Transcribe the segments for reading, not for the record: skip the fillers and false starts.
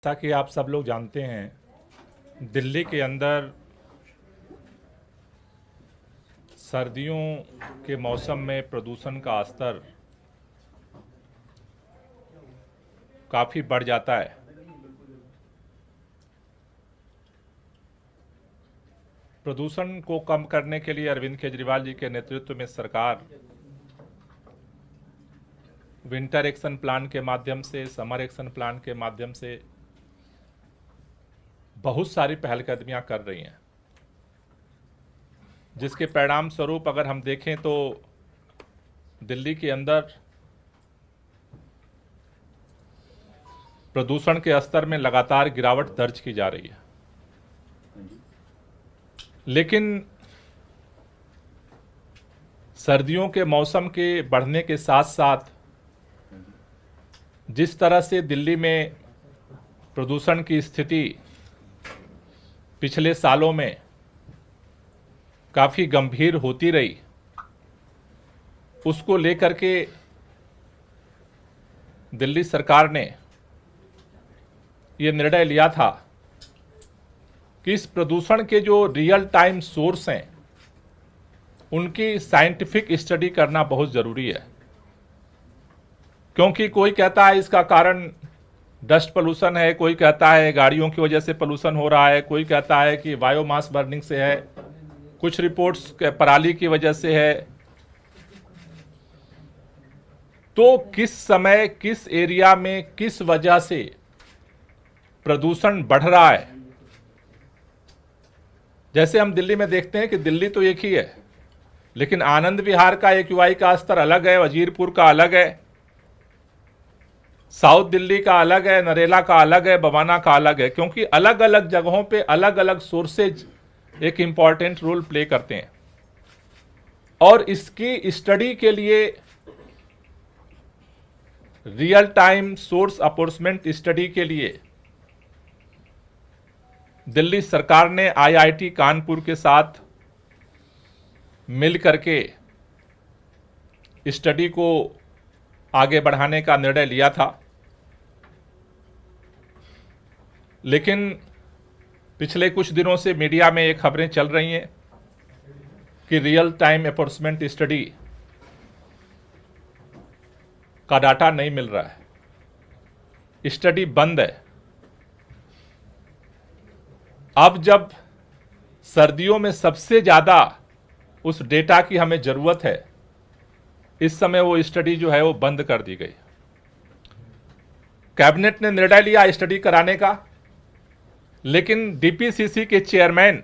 जैसा कि आप सब लोग जानते हैं, दिल्ली के अंदर सर्दियों के मौसम में प्रदूषण का स्तर काफ़ी बढ़ जाता है। प्रदूषण को कम करने के लिए अरविंद केजरीवाल जी के नेतृत्व में सरकार विंटर एक्शन प्लान के माध्यम से, समर एक्शन प्लान के माध्यम से बहुत सारी पहलकदमियां कर रही हैं, जिसके परिणाम स्वरूप अगर हम देखें तो दिल्ली के अंदर प्रदूषण के स्तर में लगातार गिरावट दर्ज की जा रही है। लेकिन सर्दियों के मौसम के बढ़ने के साथ साथ जिस तरह से दिल्ली में प्रदूषण की स्थिति पिछले सालों में काफ़ी गंभीर होती रही, उसको लेकर के दिल्ली सरकार ने ये निर्णय लिया था कि इस प्रदूषण के जो रियल टाइम सोर्स हैं उनकी साइंटिफिक स्टडी करना बहुत ज़रूरी है। क्योंकि कोई कहता है इसका कारण डस्ट पोल्यूशन है, कोई कहता है गाड़ियों की वजह से पोल्यूशन हो रहा है, कोई कहता है कि बायोमास बर्निंग से है, कुछ रिपोर्ट्स पराली की वजह से है। तो किस समय, किस एरिया में, किस वजह से प्रदूषण बढ़ रहा है? जैसे हम दिल्ली में देखते हैं कि दिल्ली तो एक ही है, लेकिन आनंद विहार का एक्यूआई का स्तर अलग है, वजीरपुर का अलग है, साउथ दिल्ली का अलग है, नरेला का अलग है, बवाना का अलग है, क्योंकि अलग अलग जगहों पे अलग अलग सोर्सेज एक इंपॉर्टेंट रोल प्ले करते हैं। और इसकी स्टडी के लिए रियल टाइम सोर्स अपॉर्चमेंट स्टडी के लिए दिल्ली सरकार ने आईआईटी कानपुर के साथ मिल करके स्टडी को आगे बढ़ाने का निर्णय लिया था। लेकिन पिछले कुछ दिनों से मीडिया में ये खबरें चल रही हैं कि रियल टाइम अपॉर्चमेंट स्टडी का डाटा नहीं मिल रहा है, स्टडी बंद है। अब जब सर्दियों में सबसे ज़्यादा उस डेटा की हमें ज़रूरत है, इस समय वो स्टडी जो है वो बंद कर दी गई। कैबिनेट ने निर्णय लिया स्टडी कराने का, लेकिन डीपीसीसी के चेयरमैन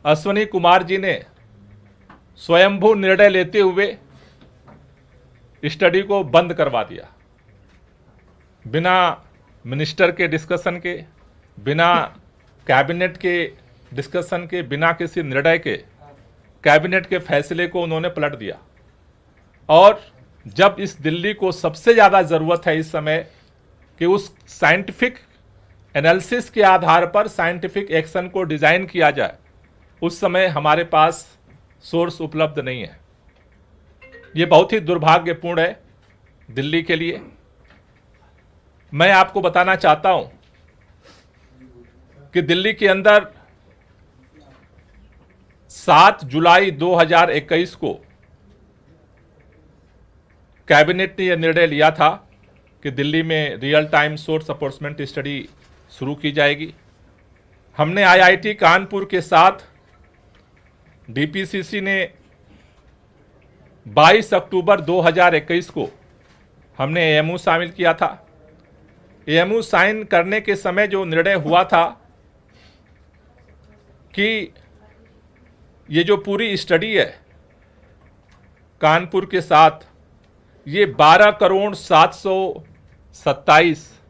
अश्वनी कुमार जी ने स्वयंभू निर्णय लेते हुए स्टडी को बंद करवा दिया। बिना मिनिस्टर के डिस्कशन के, बिना कैबिनेट के डिस्कशन के, बिना किसी निर्णय के कैबिनेट के फैसले को उन्होंने पलट दिया। और जब इस दिल्ली को सबसे ज़्यादा ज़रूरत है इस समय कि उस साइंटिफिक एनालिसिस के आधार पर साइंटिफिक एक्शन को डिज़ाइन किया जाए, उस समय हमारे पास सोर्स उपलब्ध नहीं है। ये बहुत ही दुर्भाग्यपूर्ण है दिल्ली के लिए। मैं आपको बताना चाहता हूं कि दिल्ली के अंदर 7 जुलाई 2021 को कैबिनेट ने यह निर्णय लिया था कि दिल्ली में रियल टाइम सोर्स अपॉर्चमेंट स्टडी शुरू की जाएगी। हमने आईआईटी कानपुर के साथ डीपीसीसी ने 22 अक्टूबर 2021 को हमने एएमयू शामिल किया था। एएमयू साइन करने के समय जो निर्णय हुआ था कि ये जो पूरी स्टडी है कानपुर के साथ, ये 12 करोड़ 727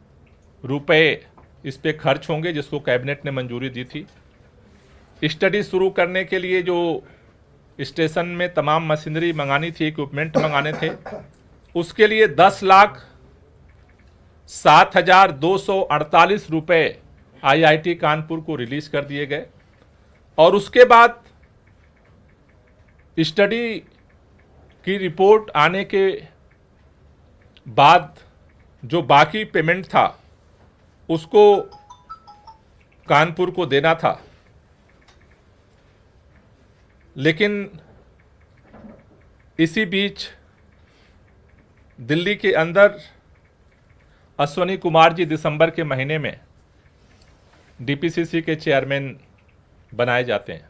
रुपए इस पे खर्च होंगे, जिसको कैबिनेट ने मंजूरी दी थी। स्टडी शुरू करने के लिए जो स्टेशन में तमाम मशीनरी मंगानी थी, इक्विपमेंट मंगाने थे, उसके लिए 10,07,248 रुपए आईआईटी कानपुर को रिलीज कर दिए गए। और उसके बाद स्टडी की रिपोर्ट आने के बाद जो बाकी पेमेंट था उसको कानपुर को देना था, लेकिन इसी बीच दिल्ली के अंदर अश्वनी कुमार जी दिसंबर के महीने में डीपीसीसी के चेयरमैन बनाए जाते हैं।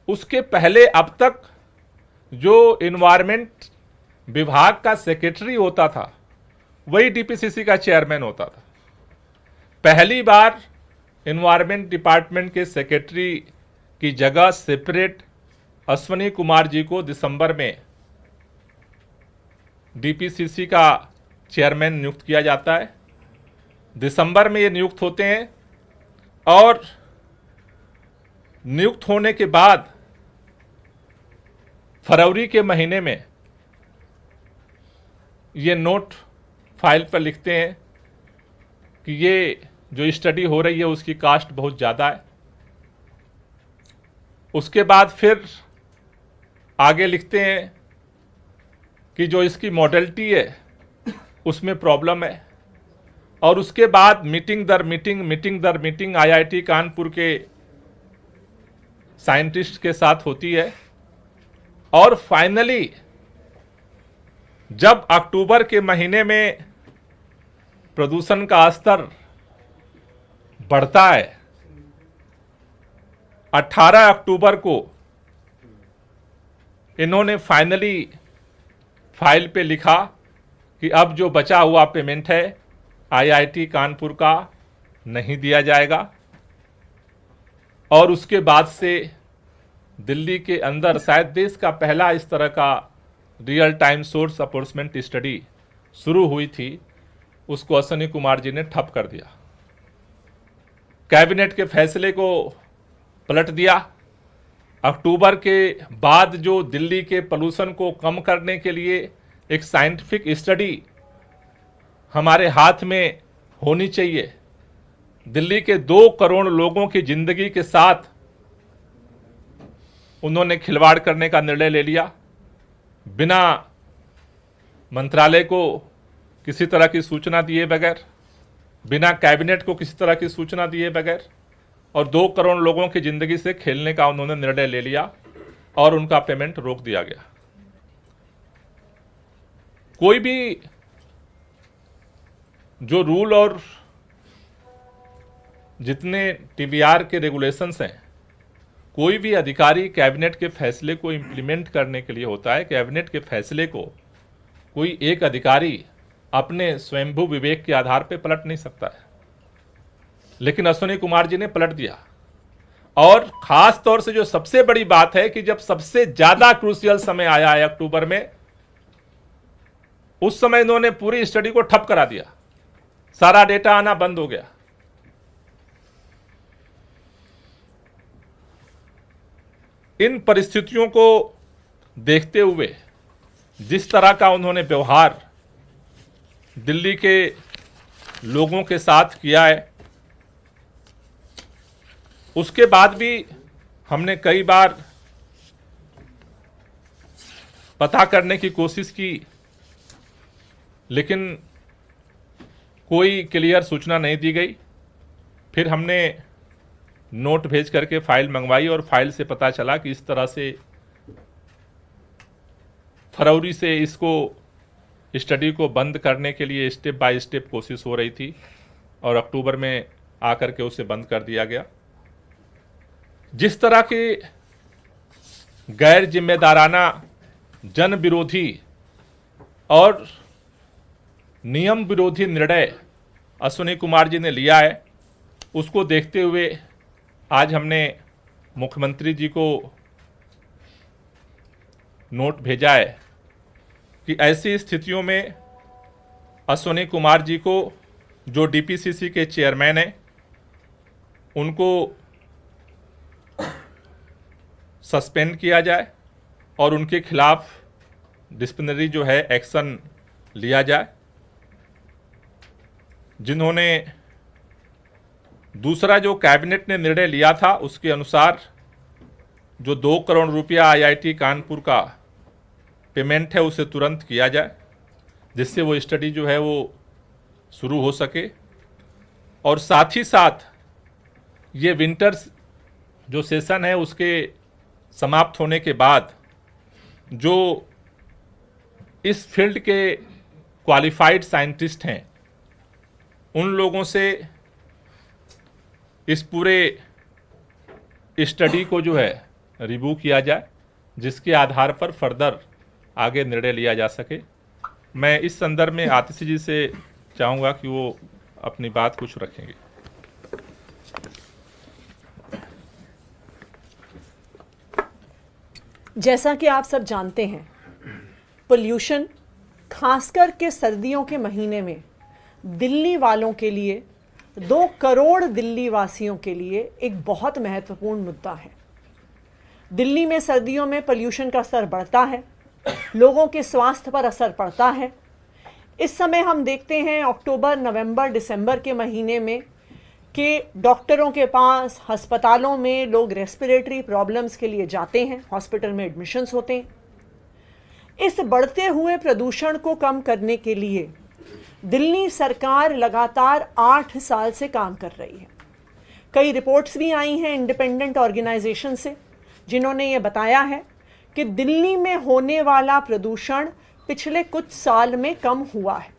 उसके पहले अब तक जो इन्वायरमेंट विभाग का सेक्रेटरी होता था वही डीपीसीसी का चेयरमैन होता था। पहली बार इन्वायरमेंट डिपार्टमेंट के सेक्रेटरी की जगह सेपरेट अश्वनी कुमार जी को दिसंबर में डीपीसीसी का चेयरमैन नियुक्त किया जाता है। दिसंबर में ये नियुक्त होते हैं और नियुक्त होने के बाद फरवरी के महीने में ये नोट फाइल पर लिखते हैं कि ये जो स्टडी हो रही है उसकी कास्ट बहुत ज़्यादा है। उसके बाद फिर आगे लिखते हैं कि जो इसकी मॉडलिटी है उसमें प्रॉब्लम है। और उसके बाद मीटिंग दर मीटिंग आईआईटी कानपुर के साइंटिस्ट के साथ होती है। और फाइनली जब अक्टूबर के महीने में प्रदूषण का स्तर बढ़ता है, 18 अक्टूबर को इन्होंने फाइनली फाइल पे लिखा कि अब जो बचा हुआ पेमेंट है आईआईटी कानपुर का नहीं दिया जाएगा। और उसके बाद से दिल्ली के अंदर शायद देश का पहला इस तरह का रियल टाइम सोर्स अप्रोचमेंट स्टडी शुरू हुई थी, उसको अश्वनी कुमार जी ने ठप कर दिया। कैबिनेट के फैसले को पलट दिया। अक्टूबर के बाद जो दिल्ली के पोल्यूशन को कम करने के लिए एक साइंटिफिक स्टडी हमारे हाथ में होनी चाहिए, दिल्ली के 2 करोड़ लोगों की जिंदगी के साथ उन्होंने खिलवाड़ करने का निर्णय ले लिया। बिना मंत्रालय को किसी तरह की सूचना दिए बगैर, बिना कैबिनेट को किसी तरह की सूचना दिए बगैर, और 2 करोड़ लोगों की जिंदगी से खेलने का उन्होंने निर्णय ले लिया और उनका पेमेंट रोक दिया गया। कोई भी जो रूल और जितने टीबीआर के रेगुलेशंस हैं, कोई भी अधिकारी कैबिनेट के फैसले को इंप्लीमेंट करने के लिए होता है। कैबिनेट के फैसले को कोई एक अधिकारी अपने स्वयंभू विवेक के आधार पर पलट नहीं सकता है, लेकिन अश्वनी कुमार जी ने पलट दिया। और खास तौर से जो सबसे बड़ी बात है कि जब सबसे ज्यादा क्रूशियल समय आया है अक्टूबर में, उस समय इन्होंने पूरी स्टडी को ठप करा दिया, सारा डेटा आना बंद हो गया। इन परिस्थितियों को देखते हुए जिस तरह का उन्होंने व्यवहार दिल्ली के लोगों के साथ किया है, उसके बाद भी हमने कई बार पता करने की कोशिश की, लेकिन कोई क्लियर सूचना नहीं दी गई। फिर हमने नोट भेज करके फाइल मंगवाई और फाइल से पता चला कि इस तरह से फरवरी से इसको स्टडी को बंद करने के लिए स्टेप बाय स्टेप कोशिश हो रही थी और अक्टूबर में आकर के उसे बंद कर दिया गया। जिस तरह के गैर जिम्मेदाराना, जन विरोधी और नियम विरोधी निर्णय अश्वनी कुमार जी ने लिया है, उसको देखते हुए आज हमने मुख्यमंत्री जी को नोट भेजा है कि ऐसी स्थितियों में अश्वनी कुमार जी को, जो डीपीसीसी के चेयरमैन हैं, उनको सस्पेंड किया जाए और उनके खिलाफ डिसिप्लिनरी जो है एक्शन लिया जाए। जिन्होंने दूसरा जो कैबिनेट ने निर्णय लिया था उसके अनुसार जो 2 करोड़ रुपया आईआईटी कानपुर का पेमेंट है उसे तुरंत किया जाए, जिससे वो स्टडी जो है वो शुरू हो सके। और साथ ही साथ ये विंटर्स जो सेशन है उसके समाप्त होने के बाद जो इस फील्ड के क्वालिफाइड साइंटिस्ट हैं उन लोगों से इस पूरे स्टडी को जो है रिव्यू किया जाए, जिसके आधार पर फर्दर आगे निर्णय लिया जा सके। मैं इस संदर्भ में आतिशी जी से चाहूँगा कि वो अपनी बात कुछ रखेंगे। जैसा कि आप सब जानते हैं, पोल्यूशन खासकर के सर्दियों के महीने में दिल्ली वालों के लिए, 2 करोड़ दिल्ली वासियों के लिए एक बहुत महत्वपूर्ण मुद्दा है। दिल्ली में सर्दियों में पोल्यूशन का स्तर बढ़ता है, लोगों के स्वास्थ्य पर असर पड़ता है। इस समय हम देखते हैं अक्टूबर, नवंबर, दिसंबर के महीने में कि डॉक्टरों के पास, अस्पतालों में लोग रेस्पिरेटरी प्रॉब्लम्स के लिए जाते हैं, हॉस्पिटल में एडमिशन्स होते हैं। इस बढ़ते हुए प्रदूषण को कम करने के लिए दिल्ली सरकार लगातार 8 साल से काम कर रही है। कई रिपोर्ट्स भी आई हैं इंडिपेंडेंट ऑर्गेनाइजेशन से, जिन्होंने ये बताया है कि दिल्ली में होने वाला प्रदूषण पिछले कुछ साल में कम हुआ है।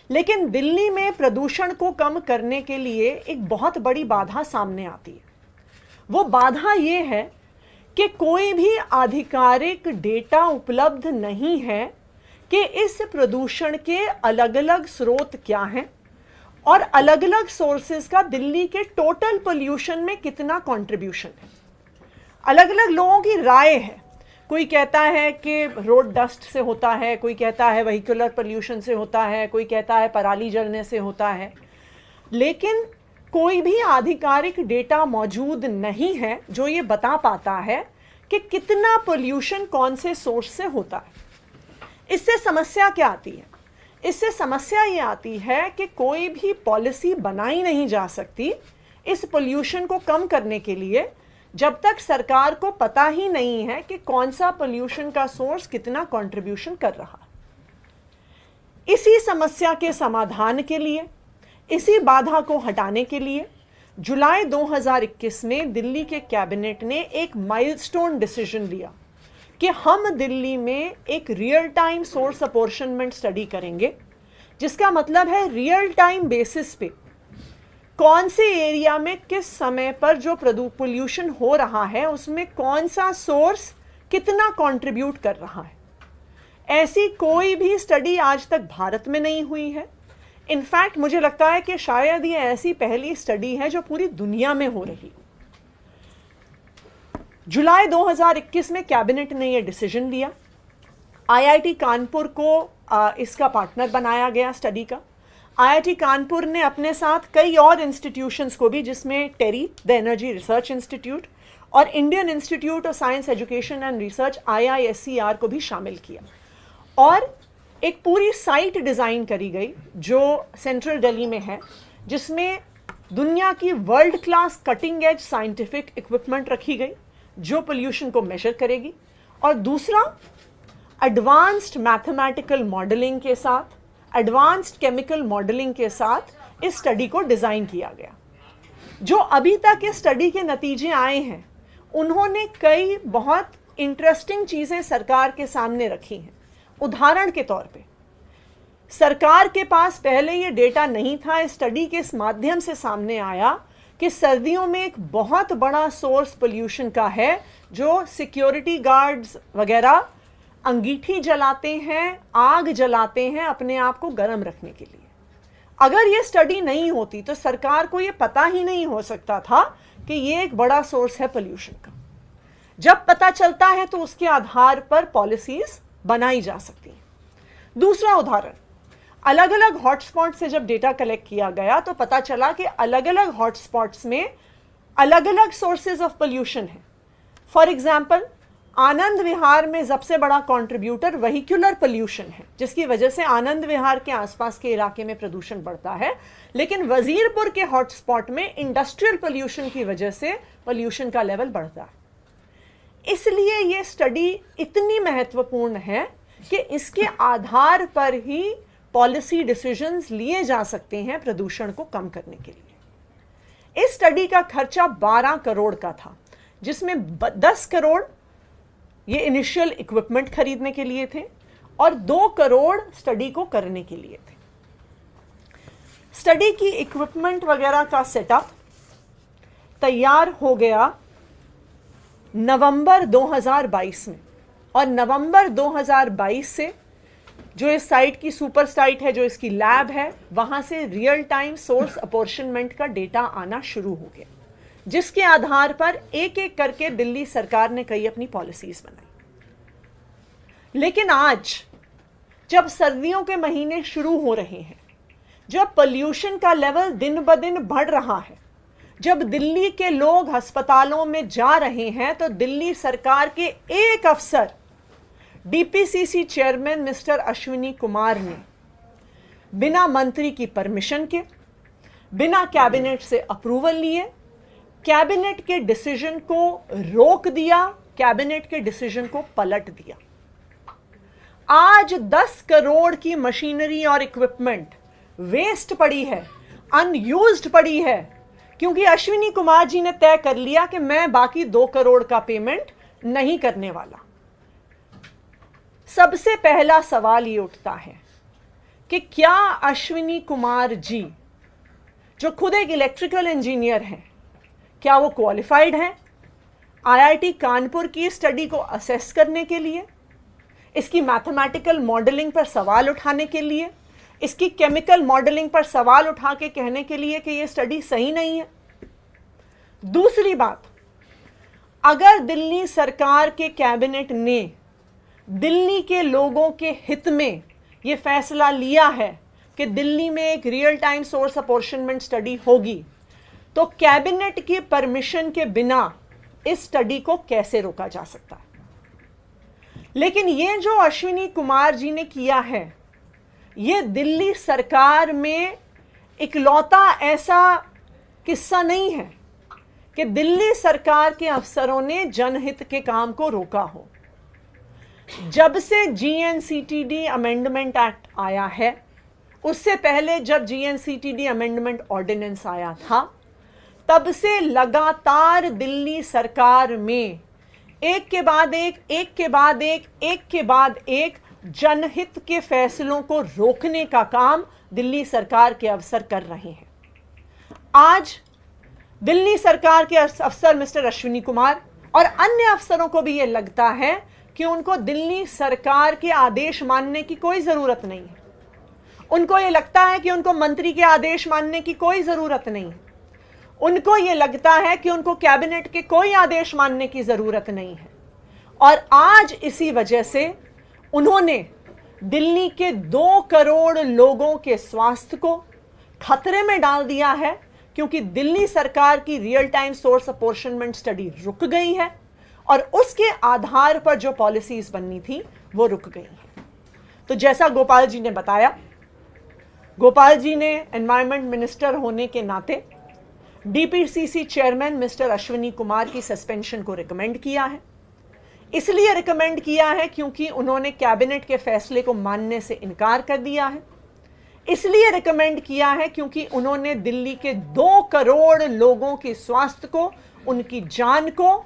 लेकिन दिल्ली में प्रदूषण को कम करने के लिए एक बहुत बड़ी बाधा सामने आती है। वो बाधा ये है कि कोई भी आधिकारिक डेटा उपलब्ध नहीं है कि इस प्रदूषण के अलग अलग स्रोत क्या हैं और अलग अलग सोर्सेज का दिल्ली के टोटल पोल्यूशन में कितना कंट्रीब्यूशन है। अलग अलग लोगों की राय है। कोई कहता है कि रोड डस्ट से होता है, कोई कहता है व्हीकुलर पोल्यूशन से होता है, कोई कहता है पराली जलने से होता है, लेकिन कोई भी आधिकारिक डेटा मौजूद नहीं है जो ये बता पाता है कि कितना पोल्यूशन कौन से सोर्स से होता है। इससे समस्या क्या आती है? इससे समस्या ये आती है कि कोई भी पॉलिसी बनाई नहीं जा सकती इस पोल्यूशन को कम करने के लिए जब तक सरकार को पता ही नहीं है कि कौन सा पोल्यूशन का सोर्स कितना कंट्रीब्यूशन कर रहा है। इसी समस्या के समाधान के लिए, इसी बाधा को हटाने के लिए जुलाई 2021 में दिल्ली के कैबिनेट ने एक माइलस्टोन डिसीजन लिया कि हम दिल्ली में एक real time source apportionment study करेंगे, जिसका मतलब है रियल टाइम बेसिस पे कौन से एरिया में किस समय पर जो पोल्यूशन हो रहा है उसमें कौन सा सोर्स कितना कंट्रीब्यूट कर रहा है। ऐसी कोई भी स्टडी आज तक भारत में नहीं हुई है। इनफैक्ट मुझे लगता है कि शायद ये ऐसी पहली स्टडी है जो पूरी दुनिया में हो रही। जुलाई 2021 में कैबिनेट ने यह डिसीजन लिया। आईआईटी कानपुर को इसका पार्टनर बनाया गया स्टडी का। आईआईटी कानपुर ने अपने साथ कई और इंस्टीट्यूशंस को भी, जिसमें टेरी द एनर्जी रिसर्च इंस्टीट्यूट और Indian institute of science education and research IISER को भी शामिल किया और एक पूरी साइट डिज़ाइन करी गई जो सेंट्रल दिल्ली में है, जिसमें दुनिया की world class cutting edge scientific equipment रखी गई जो पोल्यूशन को मेजर करेगी। और दूसरा, एडवांस्ड मैथमेटिकल मॉडलिंग के साथ, एडवांस्ड केमिकल मॉडलिंग के साथ इस स्टडी को डिज़ाइन किया गया। जो अभी तक इस स्टडी के नतीजे आए हैं, उन्होंने कई बहुत इंटरेस्टिंग चीज़ें सरकार के सामने रखी हैं। उदाहरण के तौर पे, सरकार के पास पहले ये डेटा नहीं था, इस स्टडी के इस माध्यम से सामने आया कि सर्दियों में एक बहुत बड़ा सोर्स पोल्यूशन का है जो सिक्योरिटी गार्ड्स वगैरह अंगीठी जलाते हैं, आग जलाते हैं अपने आप को गर्म रखने के लिए। अगर ये स्टडी नहीं होती तो सरकार को ये पता ही नहीं हो सकता था कि ये एक बड़ा सोर्स है पोल्यूशन का। जब पता चलता है तो उसके आधार पर पॉलिसीज बनाई जा सकती हैं। दूसरा उदाहरण, अलग अलग हॉटस्पॉट से जब डेटा कलेक्ट किया गया तो पता चला कि अलग अलग हॉटस्पॉट्स में अलग अलग सोर्सेज ऑफ पोल्यूशन है। फॉर एग्जाम्पल, आनंद विहार में सबसे बड़ा कंट्रीब्यूटर व्हीकुलर पोल्यूशन है, जिसकी वजह से आनंद विहार के आसपास के इलाके में प्रदूषण बढ़ता है, लेकिन वजीरपुर के हॉटस्पॉट में इंडस्ट्रियल पोल्यूशन की वजह से पोल्यूशन का लेवल बढ़ता है। इसलिए ये स्टडी इतनी महत्वपूर्ण है कि इसके आधार पर ही पॉलिसी डिसीजंस लिए जा सकते हैं प्रदूषण को कम करने के लिए। इस स्टडी का खर्चा 12 करोड़ का था, जिसमें 10 करोड़ ये इनिशियल इक्विपमेंट खरीदने के लिए थे और 2 करोड़ स्टडी को करने के लिए थे। स्टडी की इक्विपमेंट वगैरह का सेटअप तैयार हो गया नवंबर 2022 में, और नवंबर 2022 से जो इस साइट की सुपर साइट है, जो इसकी लैब है, वहां से रियल टाइम सोर्स अपॉर्शनमेंट का डेटा आना शुरू हो गया, जिसके आधार पर एक एक करके दिल्ली सरकार ने कई अपनी पॉलिसीज बनाई। लेकिन आज जब सर्दियों के महीने शुरू हो रहे हैं, जब पोल्यूशन का लेवल दिन ब दिन बढ़ रहा है, जब दिल्ली के लोग अस्पतालों में जा रहे हैं, तो दिल्ली सरकार के एक अफसर DPCC chairman mister Ashwini Kumar ने बिना मंत्री की परमिशन के, बिना कैबिनेट से अप्रूवल लिए, कैबिनेट के डिसीजन को रोक दिया, कैबिनेट के डिसीजन को पलट दिया। आज 10 करोड़ की मशीनरी और इक्विपमेंट वेस्ट पड़ी है, अनयूज्ड पड़ी है, क्योंकि अश्विनी कुमार जी ने तय कर लिया कि मैं बाकी 2 करोड़ का पेमेंट नहीं करने वाला। सबसे पहला सवाल ये उठता है कि क्या अश्विनी कुमार जी, जो खुद एक इलेक्ट्रिकल इंजीनियर हैं, क्या वो क्वालिफाइड हैं आईआईटी कानपुर की स्टडी को असेस करने के लिए, इसकी मैथमेटिकल मॉडलिंग पर सवाल उठाने के लिए, इसकी केमिकल मॉडलिंग पर सवाल उठा के कहने के लिए कि ये स्टडी सही नहीं है? दूसरी बात, अगर दिल्ली सरकार के कैबिनेट ने दिल्ली के लोगों के हित में ये फैसला लिया है कि दिल्ली में एक real time source apportionment study होगी, तो कैबिनेट की परमिशन के बिना इस स्टडी को कैसे रोका जा सकता है? लेकिन ये जो अश्विनी कुमार जी ने किया है, ये दिल्ली सरकार में इकलौता ऐसा किस्सा नहीं है कि दिल्ली सरकार के अफसरों ने जनहित के काम को रोका हो। जब से जीएनसीटीडी अमेंडमेंट एक्ट आया है, उससे पहले जब जीएनसीटीडी अमेंडमेंट ऑर्डिनेंस आया था, तब से लगातार दिल्ली सरकार में एक के बाद एक जनहित के फैसलों को रोकने का काम दिल्ली सरकार के अफसर कर रहे हैं। आज दिल्ली सरकार के अफसर मिस्टर अश्विनी कुमार और अन्य अफसरों को भी यह लगता है कि उनको दिल्ली सरकार के आदेश मानने की कोई जरूरत नहीं है। उनको यह लगता है कि उनको मंत्री के आदेश मानने की कोई जरूरत नहीं है। उनको यह लगता है कि उनको कैबिनेट के कोई आदेश मानने की जरूरत नहीं है। और आज इसी वजह से उन्होंने दिल्ली के 2 करोड़ लोगों के स्वास्थ्य को खतरे में डाल दिया है, क्योंकि दिल्ली सरकार की real time source apportionment study रुक गई है और उसके आधार पर जो पॉलिसीज बननी थी वो रुक गई है। तो जैसा गोपाल जी ने बताया, गोपाल जी ने एनवायरमेंट मिनिस्टर होने के नाते DPCC chairman mister Ashwini Kumar की सस्पेंशन को रिकमेंड किया है। इसलिए रिकमेंड किया है क्योंकि उन्होंने कैबिनेट के फैसले को मानने से इनकार कर दिया है। इसलिए रिकमेंड किया है क्योंकि उन्होंने दिल्ली के 2 करोड़ लोगों के स्वास्थ्य को, उनकी जान को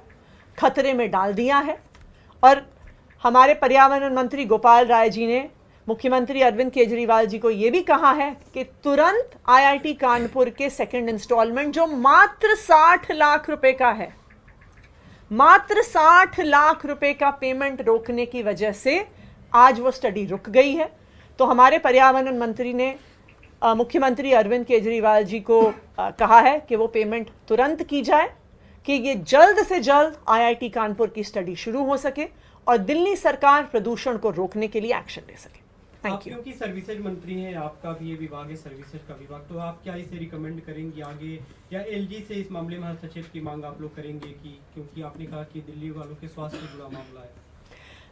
खतरे में डाल दिया है। और हमारे पर्यावरण मंत्री गोपाल राय जी ने मुख्यमंत्री अरविंद केजरीवाल जी को यह भी कहा है कि तुरंत आईआईटी कानपुर के सेकंड इंस्टॉलमेंट, जो मात्र 60 लाख रुपए का है, मात्र 60 लाख रुपए का पेमेंट रोकने की वजह से आज वो स्टडी रुक गई है। तो हमारे पर्यावरण मंत्री ने मुख्यमंत्री अरविंद केजरीवाल जी को कहा है कि वो पेमेंट तुरंत की जाए, कि ये जल्द से जल्द आईआईटी कानपुर की स्टडी शुरू हो सके और दिल्ली सरकार प्रदूषण को रोकने के लिए एक्शन ले सके। Thank you. क्योंकि सर्विसेज मंत्री हैं, आपका भी ये विभाग है सर्विसेज का विभाग, तो आप क्या इसे रिकमेंड करेंगे आगे, या एलजी से इस मामले में हस्तक्षेप की मांग आप लोग करेंगे? कि क्योंकि आपने कहा कि दिल्ली वालों के स्वास्थ्य से जुड़ा मामला है।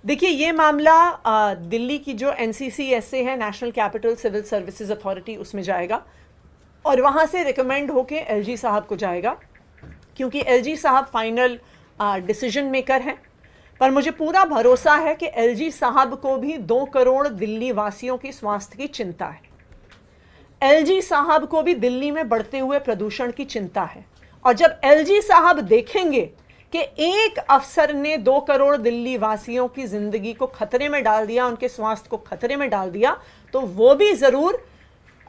देखिए, ये मामला दिल्ली की जो एनसीसीएसए है, national capital civil services authority, उसमें जाएगा और वहाँ से रिकमेंड होके एलजी साहब को जाएगा, क्योंकि एलजी साहब फाइनल डिसीजन मेकर हैं। पर मुझे पूरा भरोसा है कि एलजी साहब को भी 2 करोड़ दिल्ली वासियों की स्वास्थ्य की चिंता है। एलजी साहब को भी दिल्ली में बढ़ते हुए प्रदूषण की चिंता है। और जब एलजी साहब देखेंगे कि एक अफसर ने 2 करोड़ दिल्ली वासियों की जिंदगी को खतरे में डाल दिया, उनके स्वास्थ्य को खतरे में डाल दिया, तो वो भी जरूर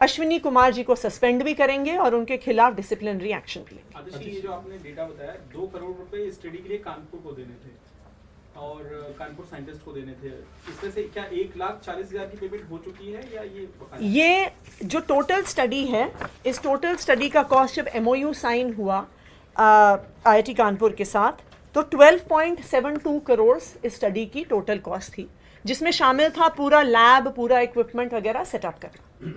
अश्विनी कुमार जी को सस्पेंड भी करेंगे और उनके खिलाफ डिसिप्लिनरी एक्शन लेंगे। आतिशी, ये जो आपने डेटा बताया 2 करोड़ रुपए इस स्टडी के लिए कानपुर को देने थे और कानपुर साइंटिस्ट को देने थे, इसमें से क्या 1,40,000 की पेमेंट हो चुकी है या ये जो टोटल स्टडी है, इस टोटल स्टडी का कॉस्ट जब MOU साइन हुआ IIT कानपुर के साथ तो 12.72 करोड़ इस स्टडी की टोटल कॉस्ट थी, जिसमें शामिल था पूरा लैब, पूरा इक्विपमेंट वगैरह सेटअप करना,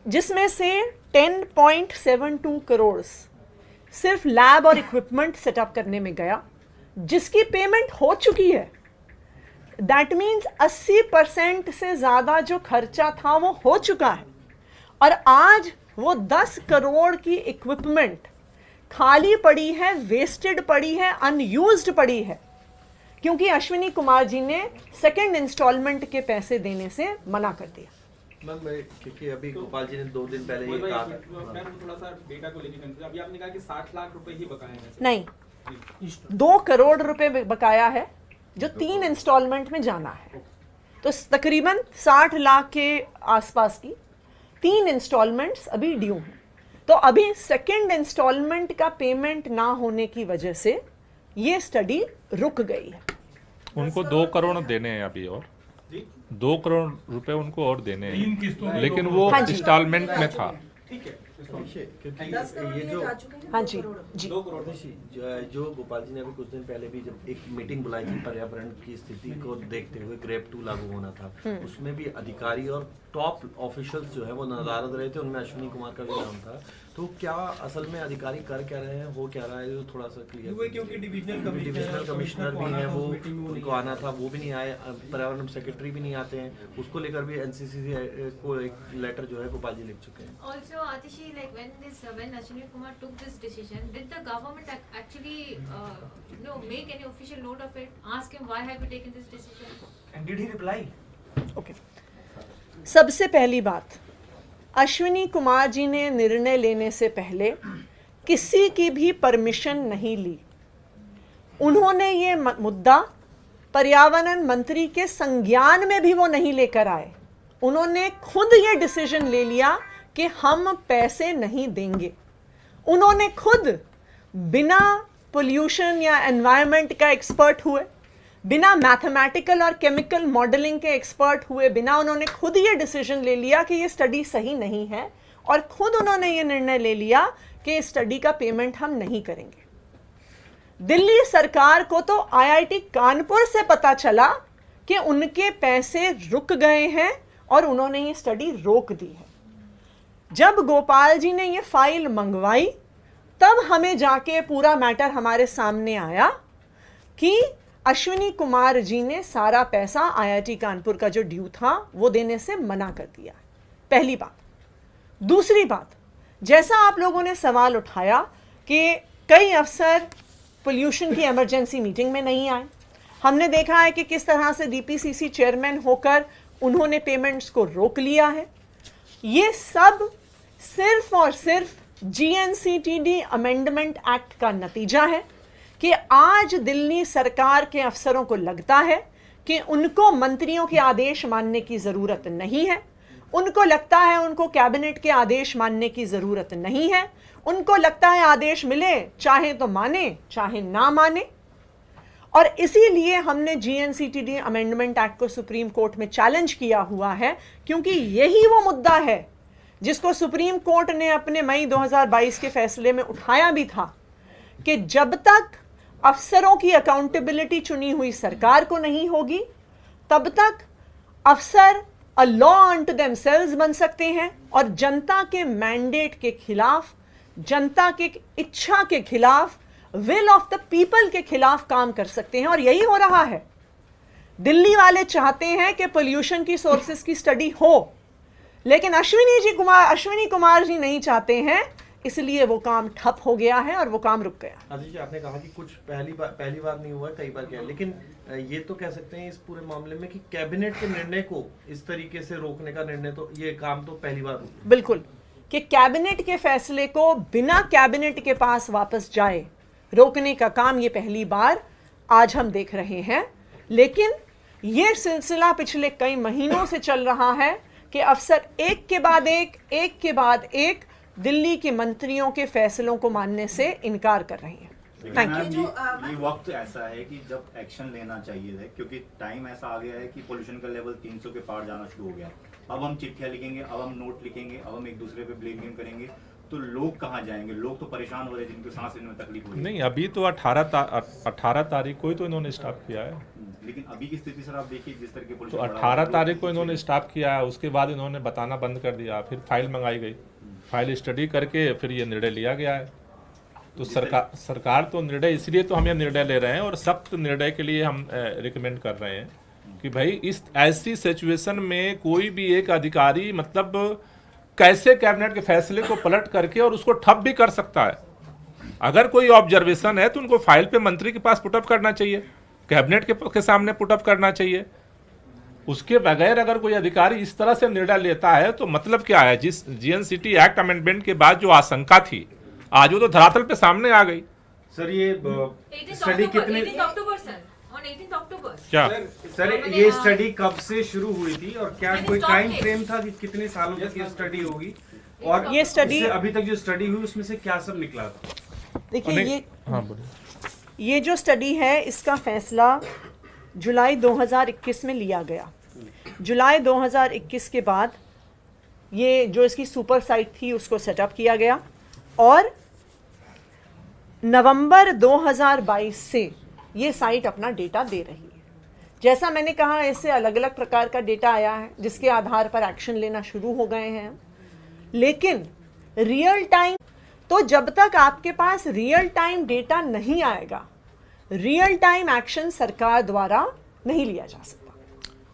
जिसमें से 10.72 करोड़ सिर्फ लैब और इक्विपमेंट सेटअप करने में गया, जिसकी पेमेंट हो चुकी है। दैट मीन्स 80% से ज़्यादा जो खर्चा था वो हो चुका है। और आज वो 10 करोड़ की इक्विपमेंट खाली पड़ी है, वेस्टेड पड़ी है, अनयूज्ड पड़ी है, क्योंकि अश्विनी कुमार जी ने सेकेंड इंस्टॉलमेंट के पैसे देने से मना कर दिया। मैम, क्योंकि अभी गोपाल जी ने 2 दिन पहले ये कहा था, मैं थोड़ा सा डेटा को लेकर कंफ्यूज। अभी आपने कहा कि 60 लाख रुपए ही बकाए हैं। नहीं, 2 करोड़ रुपए बकाया है जो 3 इंस्टॉलमेंट में जाना है, तो तकरीबन 60 लाख के आसपास की 3 इंस्टॉलमेंट्स अभी ड्यू हैं। तो अभी सेकेंड इंस्टॉलमेंट का पेमेंट ना होने की वजह से ये स्टडी रुक गई है। उनको 2 करोड़ देने हैं अभी, और 2 करोड़ रुपए उनको और देने हैं, लेकिन वो इंस्टॉलमेंट में था। ठीक है, क्योंकि ये जो हाँ जी जी 2 करोड़ जो गोपाल जी ने अभी कुछ दिन पहले भी जब एक मीटिंग बुलाई थी पर्यावरण की स्थिति को देखते हुए, ग्रेप 2 लागू होना था, उसमें भी अधिकारी और टॉप ऑफिशियल्स जो है वो नदारद रहे थे, उनमें अश्विनी कुमार का भी नाम था। तो क्या असल में अधिकारी कर क्या रहे हैं, हो क्या रहा है, जो थोड़ा सा क्लियर, क्योंकि डिविजनल कमिश्नर भी हैं, वो उनको आना था, वो भी नहीं आए, पर्यावरण सेक्रेटरी भी नहीं आते हैं, उसको लेकर भी NCC को एक लेटर जो है गोपाल जी लिख चुके हैं। Also, Atishi, like when Ashwini Kumar took this decision, did the government actually make any official note of it? Ask him why have you taken this decision? And did he reply? Okay सबसे पहली बात, अश्विनी कुमार जी ने निर्णय लेने से पहले किसी की भी परमिशन नहीं ली। उन्होंने ये मुद्दा पर्यावरण मंत्री के संज्ञान में भी वो नहीं लेकर आए। उन्होंने खुद ये डिसीजन ले लिया कि हम पैसे नहीं देंगे। उन्होंने खुद बिना पोल्यूशन या एनवायरनमेंट का एक्सपर्ट हुए, बिना मैथमेटिकल और केमिकल मॉडलिंग के एक्सपर्ट हुए बिना, उन्होंने खुद ये डिसीजन ले लिया कि ये स्टडी सही नहीं है, और खुद उन्होंने ये निर्णय ले लिया कि इस स्टडी का पेमेंट हम नहीं करेंगे। दिल्ली सरकार को तो IIT कानपुर से पता चला कि उनके पैसे रुक गए हैं और उन्होंने ये स्टडी रोक दी है। जब गोपाल जी ने ये फाइल मंगवाई तब हमें जाके पूरा मैटर हमारे सामने आया कि अश्विनी कुमार जी ने सारा पैसा IIT कानपुर का जो ड्यू था वो देने से मना कर दिया। पहली बात। दूसरी बात, जैसा आप लोगों ने सवाल उठाया कि कई अफसर पोल्यूशन की इमरजेंसी मीटिंग में नहीं आए, हमने देखा है कि किस तरह से DPCC चेयरमैन होकर उन्होंने पेमेंट्स को रोक लिया है। ये सब सिर्फ और सिर्फ GNCTD अमेंडमेंट एक्ट का नतीजा है कि आज दिल्ली सरकार के अफसरों को लगता है कि उनको मंत्रियों के आदेश मानने की ज़रूरत नहीं है, उनको लगता है उनको कैबिनेट के आदेश मानने की ज़रूरत नहीं है, उनको लगता है आदेश मिले चाहे तो माने चाहे ना माने। और इसीलिए हमने GNCTD अमेंडमेंट एक्ट को सुप्रीम कोर्ट में चैलेंज किया हुआ है, क्योंकि यही वो मुद्दा है जिसको सुप्रीम कोर्ट ने अपने मई 2022 के फैसले में उठाया भी था कि जब तक अफसरों की अकाउंटेबिलिटी चुनी हुई सरकार को नहीं होगी तब तक अफसर अ लॉ अनटू देमसेल्व्स बन सकते हैं और जनता के मैंडेट के खिलाफ, जनता के इच्छा के खिलाफ, विल ऑफ द पीपल के खिलाफ काम कर सकते हैं। और यही हो रहा है। दिल्ली वाले चाहते हैं कि पोल्यूशन की सोर्सेस की स्टडी हो, लेकिन अश्विनी कुमार जी नहीं चाहते हैं इसलिए वो काम ठप हो गया है और वो काम रुक गया। आदित्य जी, आपने कहा कि कुछ पहली बार नहीं हुआ, कई बार किया, लेकिन ये तो कह सकते हैं इस पूरे मामले में कि कैबिनेट के निर्णय को इस तरीके से रोकने का निर्णय, तो ये काम तो पहली बार हुआ। बिल्कुल, कि कैबिनेट के फैसले को बिना कैबिनेट के पास वापस जाए रोकने का काम ये पहली बार आज हम देख रहे हैं। लेकिन ये सिलसिला पिछले कई महीनों से चल रहा है कि अफसर एक के बाद एक दिल्ली के मंत्रियों के फैसलों को मानने से इनकार कर रहे हैं। Thank you. ये वक्त ऐसा है कि जब एक्शन लेना चाहिए है, क्योंकि टाइम ऐसा आ गया है कि पोल्यूशन का लेवल 300 के पार जाना शुरू हो गया। अब हम चिट्ठियां लिखेंगे, अब हम नोट लिखेंगे, अब हम एक दूसरे पे ब्लेम गेम करेंगे, तो लोग कहाँ जाएंगे? लोग तो परेशान हो रहे हैं, जिनको सांस लेने में तकलीफ हो रही है। नहीं, अभी तो 18 तारीख को ही तो इन्होंने स्टॉप किया है। लेकिन अभी की स्थिति सर आप देखिए, जिस तरह के तो पोल्यूशन 18 तारीख को इन्होंने स्टॉप किया है, उसके बाद इन्होंने बताना बंद कर दिया, फिर फाइल मंगाई गई, फाइल स्टडी करके फिर ये निर्णय लिया गया है। तो सरकार तो निर्णय, इसलिए तो हम ये निर्णय ले रहे हैं और सख्त निर्णय के लिए हम रिकमेंड कर रहे हैं कि भाई इस ऐसी सिचुएशन में कोई भी एक अधिकारी मतलब कैसे कैबिनेट के फैसले को पलट करके और उसको ठप भी कर सकता है। अगर कोई ऑब्जर्वेशन है तो उनको फाइल पे मंत्री के पास पुटअप करना चाहिए, कैबिनेट के सामने पुटअप करना चाहिए। उसके बगैर अगर कोई अधिकारी इस तरह से निर्णय लेता है तो मतलब क्या है? जिस जीएनसीटी एक्ट अमेंडमेंट के बाद जो आशंका थी, आज वो तो धरातल पे सामने आ गई। सर ये स्टडी कितने 18th October, sir. On 18th October. क्या सर ये स्टडी कब से शुरू हुई थी और क्या कोई टाइम फ्रेम था कि कितने सालों तक ये स्टडी होगी? और ये स्टडी अभी तक जो स्टडी हुई उसमें से क्या सब निकला था? देखिए, हाँ बोलिए। ये जो स्टडी है इसका फैसला जुलाई 2021 में लिया गया। जुलाई 2021 के बाद ये जो इसकी सुपर साइट थी उसको सेटअप किया गया और नवंबर 2022 से ये साइट अपना डेटा दे रही है। जैसा मैंने कहा, इससे अलग अलग प्रकार का डेटा आया है जिसके आधार पर एक्शन लेना शुरू हो गए हैं। लेकिन रियल टाइम, तो जब तक आपके पास रियल टाइम डेटा नहीं आएगा, रियल टाइम एक्शन सरकार द्वारा नहीं लिया जा सकता।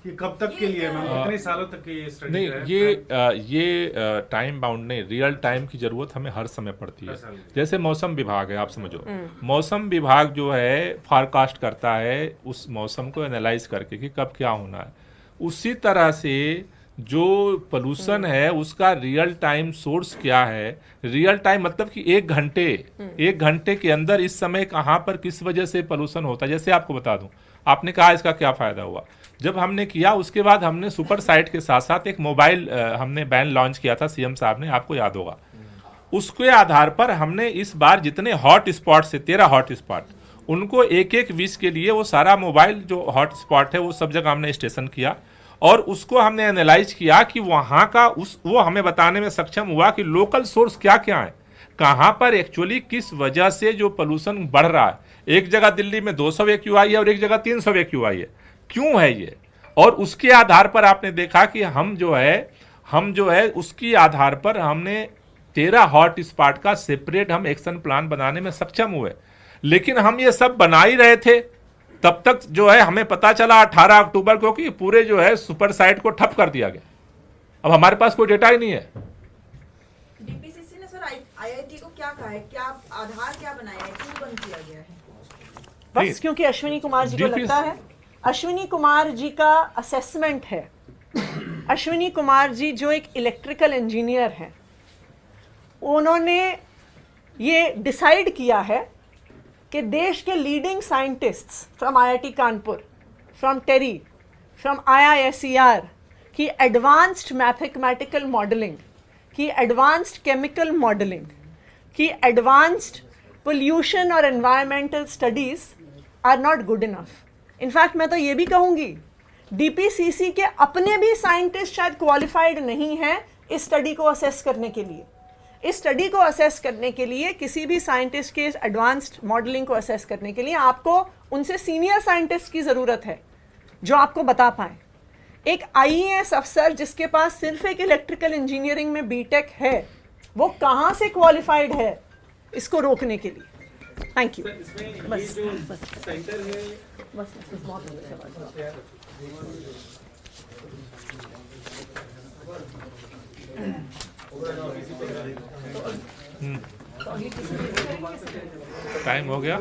ये कब तक के लिए मैम? कितने सालों तक के ये स्टडी नहीं, है? ये टाइम बाउंड नहीं, रियल टाइम की जरूरत हमें हर समय पड़ती है। जैसे मौसम विभाग है, आप समझो, मौसम विभाग जो है फॉरकास्ट करता है उस मौसम को एनालाइज करके कि कब क्या होना है। उसी तरह से जो पोल्यूशन है उसका रियल टाइम सोर्स क्या है? रियल टाइम मतलब कि एक घंटे के अंदर इस समय कहाँ पर किस वजह से पोल्यूशन होता है। जैसे आपको बता दूं, आपने कहा इसका क्या फायदा हुआ। जब हमने किया उसके बाद हमने सुपर साइट के साथ साथ एक मोबाइल हमने बैन लॉन्च किया था, सीएम साहब ने, आपको याद होगा। उसके आधार पर हमने इस बार जितने हॉट स्पॉट से 13 हॉट स्पॉट, उनको एक विष के लिए वो सारा मोबाइल जो हॉट स्पॉट है वो सब जगह हमने स्टेशन किया और उसको हमने एनालाइज किया कि वहाँ का वो हमें बताने में सक्षम हुआ कि लोकल सोर्स क्या क्या है, कहाँ पर एक्चुअली किस वजह से जो पोल्यूशन बढ़ रहा है। एक जगह दिल्ली में 200 AQI है और एक जगह 300 AQI है, क्यों है ये? और उसके आधार पर आपने देखा कि हम जो है उसकी आधार पर हमने 13 हॉट स्पॉट का सेपरेट हम एक्शन प्लान बनाने में सक्षम हुए। लेकिन हम ये सब बना ही रहे थे, तब तक जो है हमें पता चला 18 अक्टूबर को कि पूरे जो है सुपर साइट को ठप कर दिया गया। अब हमारे पास कोई डेटा ही नहीं है। डीपीसीसी ने सर आईआईटी को क्या कहा है, क्या आधार क्या बनाया है, क्यों बंद किया गया है? बस क्योंकि अश्विनी कुमार जी को लगता है, अश्विनी कुमार जी का असेसमेंट है, अश्विनी कुमार जी जो एक इलेक्ट्रिकल इंजीनियर हैं, उन्होंने ये डिसाइड किया है कि देश के leading scientists from IIT Kanpur, from TERI, from IISER की एडवांस्ड मैथमेटिकल मॉडलिंग, की एडवांस्ड केमिकल मॉडलिंग, की एडवांस्ड पोल्यूशन और environmental studies are not good enough. In fact मैं तो ये भी कहूंगी डीपीसीसी के अपने भी साइंटिस्ट शायद क्वालिफाइड नहीं हैं इस स्टडी को असेस करने के लिए। इस स्टडी को असेस करने के लिए, किसी भी साइंटिस्ट के एडवांस्ड मॉडलिंग को असेस करने के लिए आपको उनसे सीनियर साइंटिस्ट की ज़रूरत है जो आपको बता पाए। एक IAS अफसर जिसके पास सिर्फ एक इलेक्ट्रिकल इंजीनियरिंग में बीटेक है, वो कहाँ से क्वालिफाइड है इसको रोकने के लिए? Thank you. बस सेंटर है बस बहुत हो गया। टाइम हो गया।